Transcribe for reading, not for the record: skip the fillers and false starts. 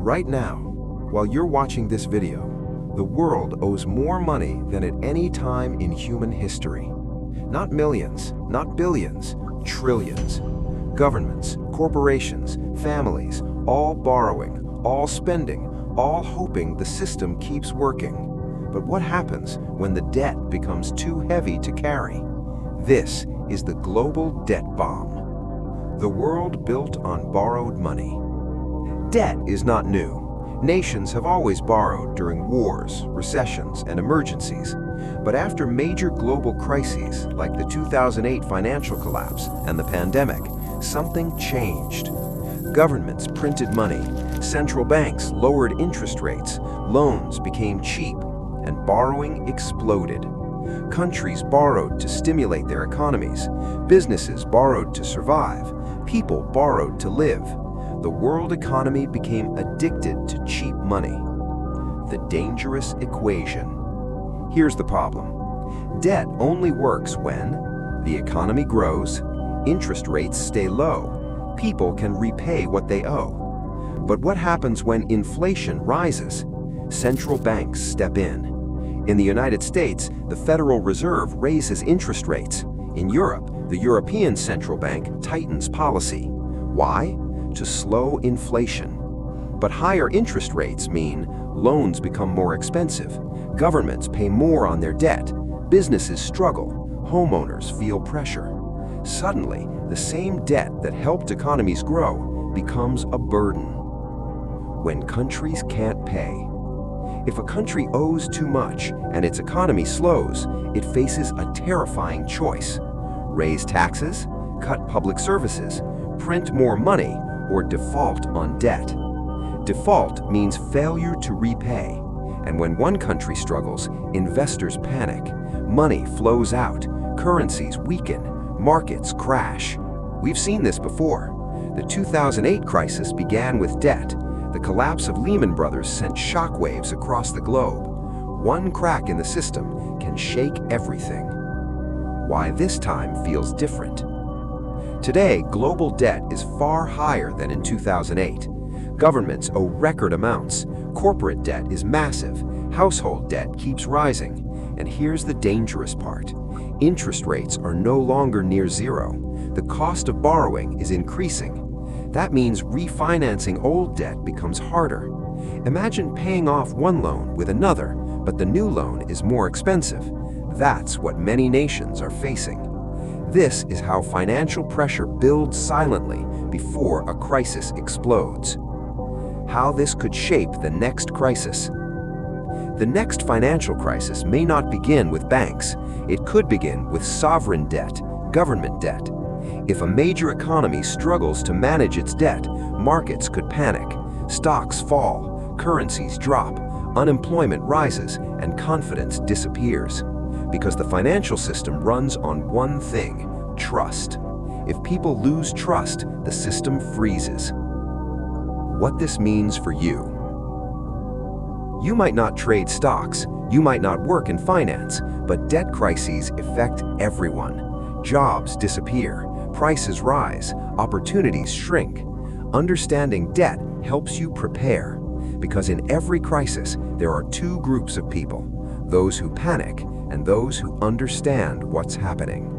Right now, while you're watching this video, the world owes more money than at any time in human history. Not millions, not billions, trillions. Governments, corporations, families, all borrowing, all spending, all hoping the system keeps working. But what happens when the debt becomes too heavy to carry? This is the global debt bomb. The world built on borrowed money. Debt is not new. Nations have always borrowed during wars, recessions, and emergencies. But after major global crises like the 2008 financial collapse and the pandemic, something changed. Governments printed money, central banks lowered interest rates, loans became cheap, and borrowing exploded. Countries borrowed to stimulate their economies, businesses borrowed to survive, people borrowed to live. The world economy became addicted to cheap money. The dangerous equation. Here's the problem. Debt only works when the economy grows, interest rates stay low, people can repay what they owe. But what happens when inflation rises? Central banks step in. In the United States, the Federal Reserve raises interest rates. In Europe, the European Central Bank tightens policy. Why? To slow inflation. But higher interest rates mean loans become more expensive, governments pay more on their debt, businesses struggle, homeowners feel pressure. Suddenly, the same debt that helped economies grow becomes a burden. When countries can't pay. If a country owes too much and its economy slows, it faces a terrifying choice. Raise taxes, cut public services, print more money, or default on debt. Default means failure to repay. And when one country struggles, investors panic. Money flows out, currencies weaken, markets crash. We've seen this before. The 2008 crisis began with debt. The collapse of Lehman Brothers sent shockwaves across the globe. One crack in the system can shake everything. Why this time feels different. Today, global debt is far higher than in 2008. Governments owe record amounts. Corporate debt is massive. Household debt keeps rising. And here's the dangerous part. Interest rates are no longer near zero. The cost of borrowing is increasing. That means refinancing old debt becomes harder. Imagine paying off one loan with another, but the new loan is more expensive. That's what many nations are facing. This is how financial pressure builds silently before a crisis explodes. How this could shape the next crisis. The next financial crisis may not begin with banks. It could begin with sovereign debt, government debt. If a major economy struggles to manage its debt, markets could panic, stocks fall, currencies drop, unemployment rises, and confidence disappears. Because the financial system runs on one thing, trust. If people lose trust, the system freezes. What this means for you. You might not trade stocks, you might not work in finance, but debt crises affect everyone. Jobs disappear, prices rise, opportunities shrink. Understanding debt helps you prepare, because in every crisis there are two groups of people, those who panic and those who understand what's happening.